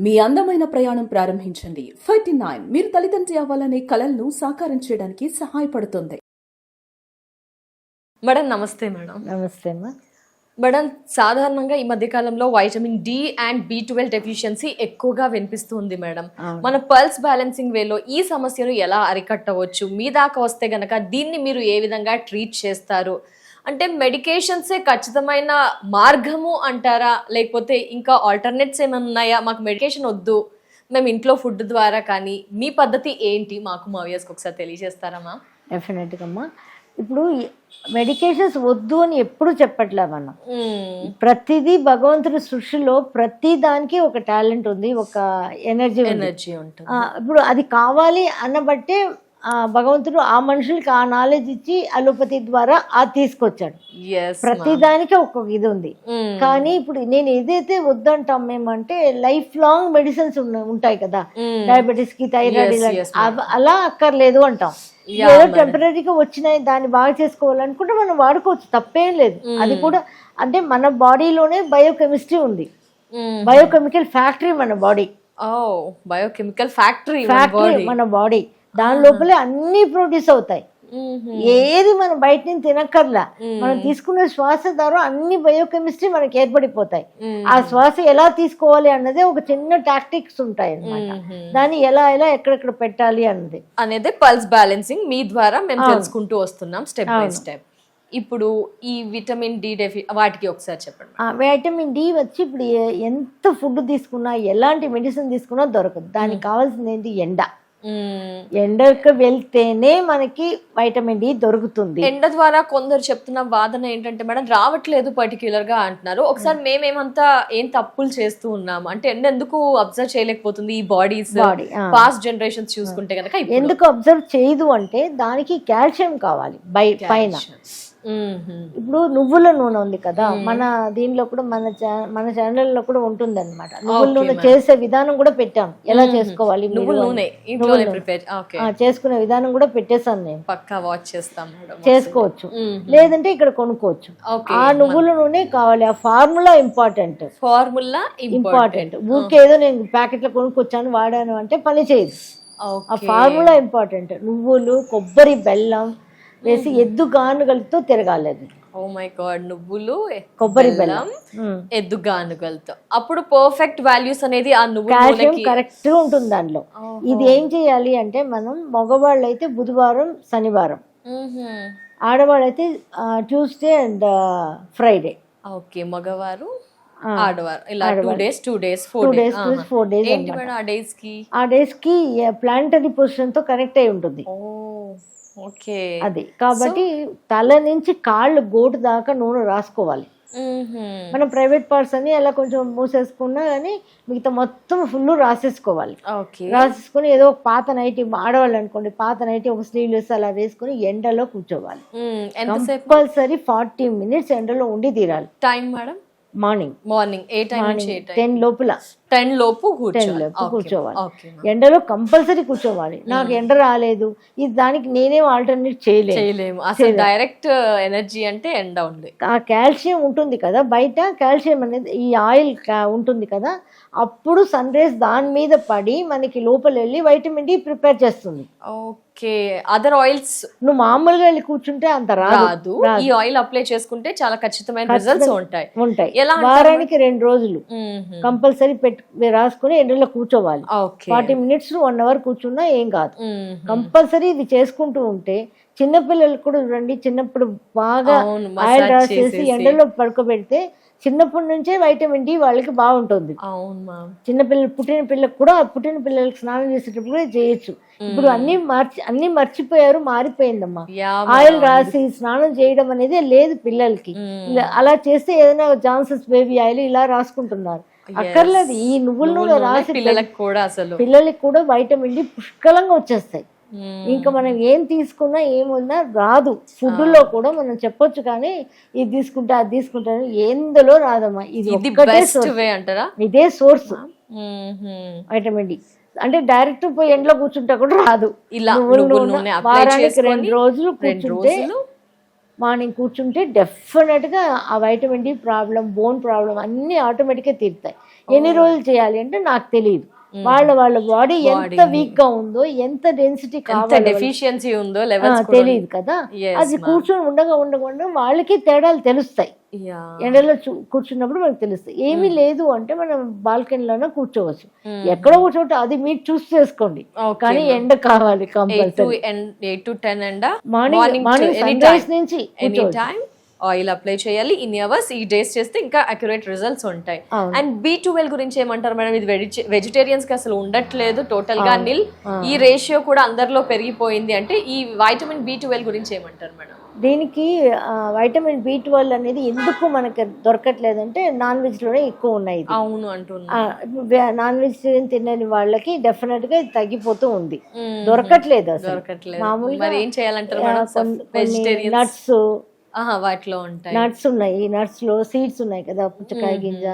మీ అందమైన ప్రయాణం ప్రారంభించండి. 39 మీరు తల్లిదండ్రి అవ్వాలనే కలలను సాకారం చేయడానికి సహాయపడుతుంది. మేడం నమస్తే. మేడం నమస్తే అమ్మా. మేడం సాధారణంగా ఈ మధ్య కాలంలో vitamin D and B12 deficiency ఎక్కువగా వినిపిస్తుంది మేడం. మన పల్స్ బ్యాలెన్సింగ్ వేలో ఈ సమస్యను ఎలా అరికట్టవచ్చు? మీ దాకా వస్తే గనక దీన్ని మీరు ఏ విధంగా ట్రీట్ చేస్తారు? అంటే మెడికేషన్సే ఖచ్చితమైన మార్గము అంటారా, లేకపోతే ఇంకా ఆల్టర్నేట్స్ ఏమైనా ఉన్నాయా? మాకు మెడికేషన్ వద్దు, మేము ఇంట్లో ఫుడ్ ద్వారా కానీ, మీ పద్ధతి ఏంటి మాకు మా వ్యూయర్స్కి ఒకసారి తెలియజేస్తారమ్మా? డెఫినెట్గా అమ్మా. ఇప్పుడు మెడికేషన్స్ వద్దు అని ఎప్పుడు చెప్పట్లే మనం. ప్రతిదీ భగవంతుడి సృష్టిలో ప్రతి దానికి ఒక టాలెంట్ ఉంది, ఒక ఎనర్జీ ఉంటుంది. ఇప్పుడు అది కావాలి అన్నబట్టే భగవంతుడు ఆ మనుషులకి ఆ నాలెడ్జ్ ఇచ్చి అలోపతి ద్వారా అది తీసుకొచ్చాడు. ప్రతి దానికి ఒక ఇది ఉంది. కానీ ఇప్పుడు నేను ఏదైతే వద్దంటాం మేమంటే లైఫ్ లాంగ్ మెడిసిన్స్ ఉంటాయి కదా, డయాబెటీస్ కి, థైరాయిడ్, అలా అక్కర్లేదు అంటాం. ఏదో టెంపరీగా వచ్చినాయి దాన్ని బాగా చేసుకోవాలనుకుంటే మనం వాడుకోవచ్చు, తప్పేం లేదు. అది కూడా అంటే మన బాడీలోనే బయోకెమిస్ట్రీ ఉంది, బయోకెమికల్ ఫ్యాక్టరీ మన బాడీ. బయోకెమికల్ ఫ్యాక్టరీ మన బాడీ. దాని లోపలే అన్ని ప్రొడ్యూస్ అవుతాయి. ఏది మనం బయట నుంచి తినక్కర్లా, మనం తీసుకునే శ్వాస ద్వారా అన్ని బయోకెమిస్ట్రీ మనకి ఏర్పడిపోతాయి. ఆ శ్వాస ఎలా తీసుకోవాలి అన్నదే ఒక చిన్న టాక్టిక్స్ ఉంటాయి అన్నమాట. దాన్ని ఎలా ఎక్కడెక్కడ పెట్టాలి అనేది పల్స్ బ్యాలెన్సింగ్ మీ ద్వారా మేము తెలుసుకుంటూ వస్తున్నాం స్టెప్ బై స్టెప్. ఇప్పుడు ఈ విటమిన్ డి వాటికి ఒకసారి చెప్పండి. విటమిన్ డి వచ్చి ఇప్పుడు ఎంత ఫుడ్ తీసుకున్నా, ఎలాంటి మెడిసిన్ తీసుకున్నా దొరకదు. దానికి కావాల్సింది ఏంటి? ఎండకు వెళ్తేనే మనకి వైటమిన్ డి దొరుకుతుంది. ఎండ ద్వారా కొందరు చెప్తున్న వాదన ఏంటంటే మేడం రావట్లేదు పర్టిక్యులర్ గా అంటున్నారు. ఒకసారి మేమేమంతా ఏం తప్పులు చేస్తూ ఉన్నాము అంటే ఎండ ఎందుకు అబ్జర్వ్ చేయలేకపోతుంది ఈ బాడీ పాస్ట్ జనరేషన్స్ చూసుకుంటే కనుక? ఎందుకు అబ్జర్వ్ చేయదు అంటే దానికి కాల్షియం కావాలి పైన. ఇప్పుడు నువ్వుల నూనె ఉంది కదా, మన దీనిలో కూడా మన ఛానల్లో కూడా ఉంటుంది అనమాట. నువ్వుల నూనె చేసే విధానం కూడా పెట్టాం, ఎలా చేసుకోవాలి చేసుకునే విధానం కూడా పెట్టేసాను నేను. పక్కా వాచ్ చేస్తాం, చేసుకోవచ్చు. లేదంటే ఇక్కడ కొనుక్కోవచ్చు. ఆ నువ్వుల నూనె కావాలి. ఆ ఫార్ములా ఇంపార్టెంట్. ఊరికే ఏదో నేను ప్యాకెట్ లో కొనుక్కొచ్చాను వాడాను అంటే పని చేయదు. ఆ ఫార్ములా ఇంపార్టెంట్. నువ్వులు, కొబ్బరి, బెల్లం వేసి ఎద్దు గానుగలతో తిరగాలి. అది ఓ మై గాడ్. నువ్వులు, కొబ్బరి, బెల్లం, ఎద్దు గానుగలతో అప్పుడు పర్ఫెక్ట్ వాల్యూస్ అనేది ఆ కాల్షియం కరెక్ట్ ఉంటుంది దాంట్లో. ఇది ఏం చేయాలి అంటే మనం మగవాళ్ళు అయితే బుధవారం, శనివారం, ఆడవాళ్ళైతే ట్యూస్డే అండ్ ఫ్రైడే. ఓకే, మగవారు, ఆడవారు ఇలా 2 days 4 days. ఆ డేస్ కి ప్లానిటరీ పొజిషన్ తో కనెక్ట్ అయి ఉంటుంది. అది కాబట్టి తల నుంచి కాళ్ళు గోటు దాకా నూనె రాసుకోవాలి. మనం ప్రైవేట్ పార్ట్స్ అని అలా కొంచెం మూసేసుకున్నా కానీ మిగతా మొత్తం ఫుల్ రాసేసుకోవాలి. రాసేసుకుని ఏదో పాత నైటీ, ఆడవాళ్ళు అనుకోండి, పాత నైటీ ఒక స్లీవ్లెస్ అలా వేసుకుని ఎండలో కూర్చోవాలి. కంపల్సరీ 40 minutes ఎండలో ఉండి తీరాలి. Time madam? మార్నింగ్ 10 లోపల 10 లోపు కూర్చోవాలి. ఎండలో కంపల్సరీ కూర్చోవాలి. నాకు ఎండ రాలేదు, ఇది దానికి నేనేం ఆల్టర్నేట్ చేయలేము. అసలు డైరెక్ట్ ఎనర్జీ అంటే ఎండ ఉంది. ఆ కాల్షియం ఉంటుంది కదా బయట, కాల్షియం అనేది ఈ ఆయిల్ ఉంటుంది కదా, అప్పుడు సన్ రేస్ దాని మీద పడి మనకి లోపల వెళ్ళి వైటమిన్ డి ప్రిపేర్ చేస్తుంది. ఓకే, అదర్ ఆయిల్స్ నువ్వు మామూలుగా వెళ్ళి కూర్చుంటే అంత రాదు. ఈ ఆయిల్ అప్లై చేసుకుంటే చాలా ఖచ్చితమైన రిజల్ట్స్ ఉంటాయి. వారానికి 2 రోజులు కంపల్సరీ రాసుకుని ఎండలో కూర్చోవాలి. 40 minutes 1 hour కూర్చున్నా ఏం కాదు. కంపల్సరీ ఇది చేసుకుంటూ ఉంటే చిన్నపిల్లలు కూడా చూడండి, చిన్నప్పుడు బాగా ఆయిల్ రాసేసి ఎండలో పడుకోబెడితే చిన్నప్పటి నుంచే వైటమిన్ డి వాళ్ళకి బాగుంటుంది. చిన్నపిల్లలు, పుట్టిన పిల్లలకి స్నానం చేసేటప్పుడు చేయొచ్చు. ఇప్పుడు అన్ని మర్చిపోయారు, మారిపోయిందమ్మా. ఆయిల్ రాసి స్నానం చేయడం అనేది లేదు పిల్లలకి. అలా చేస్తే ఏదైనా జాన్సన్స్ బేబీ ఆయిల్ ఇలా రాసుకుంటున్నారు. అక్కర్లేదు. ఈ నువ్వుల నూనె రాసి పిల్లలకి కూడా వైటమిన్ డి పుష్కలంగా వచ్చేస్తాయి. ఇంకా మనం ఏం తీసుకున్నా ఏమున్నా రాదు. ఫుడ్ లో కూడా మనం చెప్పొచ్చు కానీ ఇది తీసుకుంటా అది తీసుకుంటా ఎందులో రాదమ్మా. ఇదే సోర్స్ వైటమిన్ డి. అంటే డైరెక్ట్ పోయి ఎండలో కూర్చుంటే కూడా రాదు. ఇలా వారానికి 2 రోజులు కూర్చుంటే మార్నింగ్ కూర్చుంటే డెఫినెట్గా ఆ vitamin D problem, bone problem అన్నీ ఆటోమేటిక్గా తీరుతాయి. ఎన్ని రోజులు చేయాలి అంటే నాకు తెలియదు. వాళ్ళ బాడీ ఎంత వీక్ గా ఉందో, ఎంత డెన్సిటీ కావాలి, డెఫిషియన్సీ ఉందో లెవెల్స్ తెలియదు కదా. అది కూర్చొని ఉండగా వాళ్ళకి తేడాలు తెలుస్తాయి. ఎండలో కూర్చున్నప్పుడు మనకు తెలుస్తాయి. ఏమీ లేదు అంటే మనం బాల్కనీలోనే కూర్చోవచ్చు, ఎక్కడో కూర్చోట అది మీరు చూస్ చేసుకోండి. కానీ ఎండ కావాలి కంపల్సరీ. 8 to 10 ఎండ, మార్నింగ్ సన్ రైజ్ నుంచి ఆయిల్ అప్లై చేయాలి. ఇన్ని అవర్స్ ఈ డేస్ చేస్తే ఇంకా అక్యురేట్ రిజల్ట్స్ ఉంటాయి. అండ్ B12 గురించి ఏమంటారు మేడం? ఇది వెజిటేరియన్స్ కి అసలు ఉండట్లేదు, టోటల్ గా నిల్. ఈ రేషియో కూడా అందరిలో పెరిగిపోయింది. అంటే ఈ వైటమిన్ B12 గురించి ఏమంటారు మేడం? దీనికి వైటమిన్ B12 అనేది ఎందుకు మనకి దొరకట్లేదంటే నాన్ వెజ్ లోనే ఎక్కువ ఉన్నాయి. అవును అంటున్నారు. నాన్ వెజిటేరియన్ తినని వాళ్ళకి డెఫినెట్ గా తగ్గిపోతూ ఉంది, దొరకట్లేదు అసలు. మామూలుగా ఏం చేయాలంటారు? నట్స్ వాటిలో ఉంటాయి, నట్స్ ఉన్నాయి, నట్స్ లో సీడ్స్ ఉన్నాయి కదా, పుచ్చకాయ గింజ,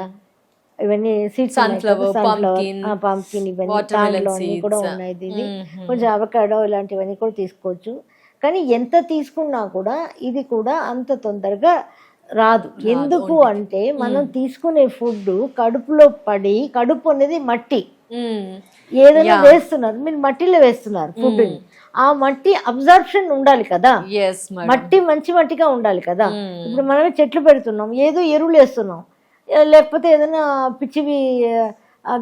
ఇవన్నీ సీడ్స్, పంకిన్, ఇవన్నీ దాంట్లో అన్ని కూడా ఉన్నాయి. ఇది కొంచెం అవకాడో ఇలాంటివన్నీ కూడా తీసుకోవచ్చు. కానీ ఎంత తీసుకున్నా కూడా ఇది కూడా అంత తొందరగా రాదు. ఎందుకు అంటే మనం తీసుకునే ఫుడ్ కడుపులో పడి, కడుపు అనేది మట్టి, ఏదైనా వేస్తున్నారు మీరు మట్టిలో వేస్తున్నారు ఫుడ్ ని, ఆ మట్టి అబ్జర్ప్షన్ ఉండాలి కదా, మట్టి మంచి మట్టిగా ఉండాలి కదా. ఇప్పుడు మనమే చెట్లు పెడుతున్నాం, ఏదో ఎరువులు వేస్తున్నాం, లేకపోతే ఏదైనా పిచ్చివి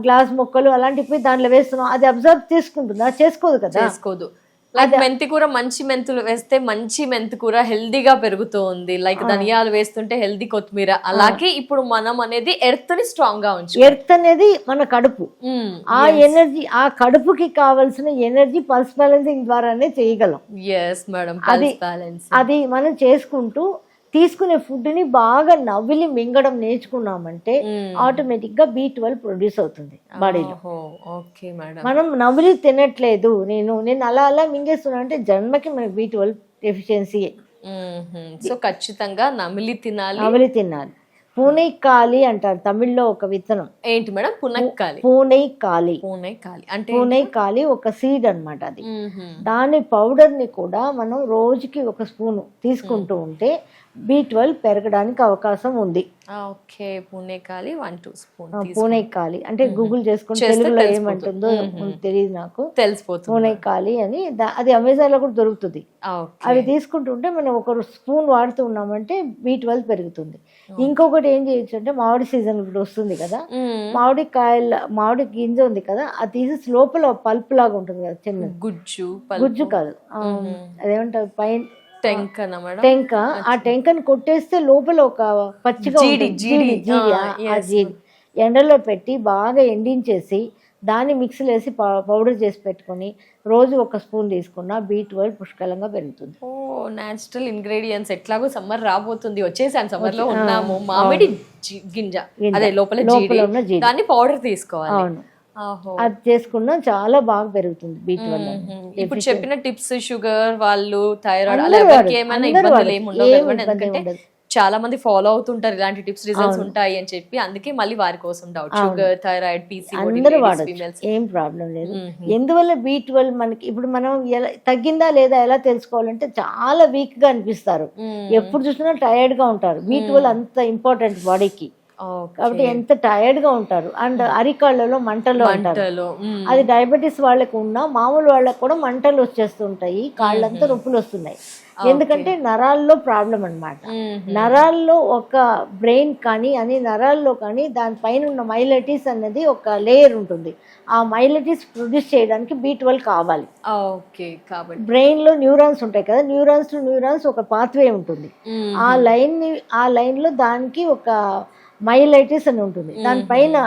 గ్లాస్ మొక్కలు అలాంటివి దాంట్లో వేస్తున్నాం, అది అబ్జర్వ్ చేసుకుంటుందా? చేసుకోదు కదా. చేసుకోదు. లైక్ మెంతికూర, మంచి మెంతులు వేస్తే మంచి మెంతికూర హెల్దీగా పెరుగుతుంది. లైక్ ధనియాలు వేస్తుంటే హెల్దీ కొత్తిమీర. అలాగే ఇప్పుడు మనం అనేది ఎర్త్ ని స్ట్రాంగ్ గా ఉంచు. ఎర్త్ అనేది మన కడుపు, ఆ ఎనర్జీ, ఆ కడుపుకి కావాల్సిన ఎనర్జీ పల్స్ బ్యాలెన్సింగ్ ద్వారానే చేయగలం. అది మనం చేసుకుంటూ తీసుకునే ఫుడ్ ని బాగా నవ్విలి మింగడం నేర్చుకున్నామంటే ఆటోమేటిక్ గా B12 ప్రొడ్యూస్ అవుతుంది బాడీలో. మనం నవ్విలి తినట్లేదు, నేను అలా మింగేస్తున్నా అంటే జన్మకి మనకి B12 డెఫిషియన్సీ. సో ఖచ్చితంగా నమిలి తినాలి. పూనైకాలి అంటారు తమిళ్లో ఒక విత్తనం. ఏంటి మేడం? పూనైకాలి అంటే పూనైకాలి ఒక సీడ్ అన్నమాట. అది దాని పౌడర్ ని కూడా మనం రోజుకి ఒక స్పూన్ తీసుకుంటూ ఉంటే B12 పెరగడానికి అవకాశం ఉంది. పూనైకాలి అంటే గూగుల్ చేసుకుంటే తెలుగులో ఏమంటుందో తెలియదు నాకు, తెలిసిపోతుంది. పూనైకాలి అని అది అమెజాన్ లో కూడా దొరుకుతుంది. అవి తీసుకుంటుంటే మనం ఒక స్పూన్ వాడుతూ ఉన్నామంటే B12 పెరుగుతుంది. ఇంకొకటి ఏం చేయొచ్చు అంటే మామిడి సీజన్ ఇప్పుడు వస్తుంది కదా, మామిడి గింజ ఉంది కదా, అది తీసి లోపల పల్ప్ లాగా ఉంటుంది కదా, చిన్న గుజ్జు కాదు, అదేమంటారు పైన టెంక, ఆ టెంకని కొట్టేస్తే లోపల ఒక పచ్చిగా జీడి ఎండలో పెట్టి బాగా ఎండించేసి దాన్ని మిక్సీలో వేసి పౌడర్ చేసి పెట్టుకొని రోజు ఒక స్పూన్ తీసుకున్నా B12 పుష్కలంగా పెరుగుతుంది. Natural ingredients. ఎట్లాగో సమ్మర్ రాబోతుంది, వచ్చేసాను, సమ్మర్ లో ఉన్నాము. మామిడి గింజ అదే లోపల దాన్ని పౌడర్ తీసుకోవాలి. అవును, అది చేసుకున్నా చాలా బాగా పెరుగుతుంది B12. ఇప్పుడు చెప్పిన టిప్స్ షుగర్ వాళ్ళు, థైరాయిడ్ ఏమైనా ఇబ్బందులు ఏమి ఉండవు. చాలా మంది ఫాలో అవుతుంటారు ఇలాంటి టిప్స్, రిజల్ట్స్ ఉంటాయి అని చెప్పి. అందుకే మళ్ళీ వారి కోసం డౌట్. షుగర్, థైరాయిడ్, PCOD ఏం ప్రాబ్లం లేదు. ఎందువల్ల B12 మనకి ఇప్పుడు మనం ఎలా తగ్గిందా లేదా ఎలా తెలుసుకోవాలంటే చాలా వీక్ గా అనిపిస్తారు, ఎప్పుడు చూసినా టైర్డ్ గా ఉంటారు. B12 అంత ఇంపార్టెంట్ బాడీకి కాబట్టి ఎంత టైర్డ్ గా ఉంటారు. అండ్ అరికాళ్ళలో మంటలు అంటారు, అది డయాబెటీస్ వాళ్ళకి ఉన్నా మామూలు వాళ్ళకి కూడా మంటలు వచ్చేస్తుంటాయి, కాళ్ళంతా నొప్పులు వస్తున్నాయి. ఎందుకంటే నరాల్లో ప్రాబ్లం అన్నమాట. నరాల్లో ఒక బ్రెయిన్ కానీ నరాల్లో కానీ దానిపైన ఉన్న మైలైటిస్ అన్నది ఒక లేయర్ ఉంటుంది. ఆ మైలైటిస్ ప్రొడ్యూస్ చేయడానికి B12 కావాలి. బ్రెయిన్ లో న్యూరాన్స్ ఉంటాయి కదా, న్యూరాన్స్ ఒక పాత్వే ఉంటుంది. ఆ లైన్ లో దానికి ఒక మైలైటిస్ అని ఉంటుంది, దానిపైన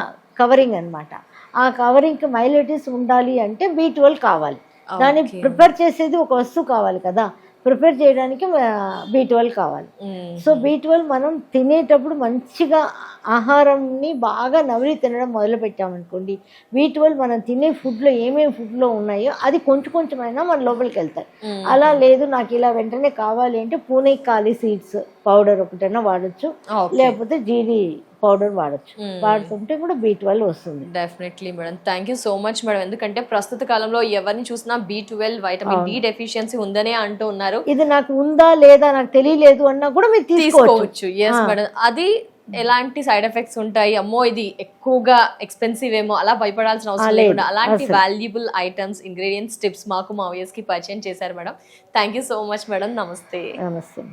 కవరింగ్ అన్నమాట. ఆ కవరింగ్ కి మైలైటిస్ ఉండాలి అంటే B12 కావాలి. దాన్ని ప్రిపేర్ చేసేది ఒక వస్తువు కావాలి కదా, ప్రిపేర్ చేయడానికి B12 కావాలి. సో B12 మనం తినేటప్పుడు మంచిగా ఆహారంని బాగా నవిలి తినడం మొదలు పెట్టామనుకోండి, B12 మనం తినే ఫుడ్లో ఏమేమి ఫుడ్లో ఉన్నాయో అది కొంచెమైనా మన లోపలికి వెళ్తాయి. అలా లేదు నాకు ఇలా వెంటనే కావాలి అంటే పూనైకాలి సీడ్స్ పౌడర్ ఒకటైనా వాడచ్చు, లేకపోతే జీడి పౌడర్ వాడచ్చు. వాడుతుంటే కూడా B12 వస్తుంది. Definitely madam, thank you so much madam. ఎందుకంటే ప్రస్తుత కాలంలో ఎవరిని చూసినా B12 వైటమిన్ డి డెఫిషియన్సీ ఉందనే అంటూ ఉన్నారు. ఇది నాకు ఉందా లేదా నాకు తెలియలేదు అన్నా కూడా మీరు తీసుకోవచ్చు. ఎస్ మేడం, అది ఎలాంటి సైడ్ ఎఫెక్ట్స్ ఉంటాయి, అమ్మో ఇది ఎక్కువగా ఎక్స్పెన్సివ్ ఏమో అలా భయపడాల్సిన అవసరం లేకుండా అలాంటి వాల్యుబుల్ ఐటమ్స్, ఇంగ్రీడియంట్స్, టిప్స్ మాకు మా వ్యూయర్స్ కి పరిచయం చేశారు madam. Thank you so much madam. నమస్తే. నమస్తే.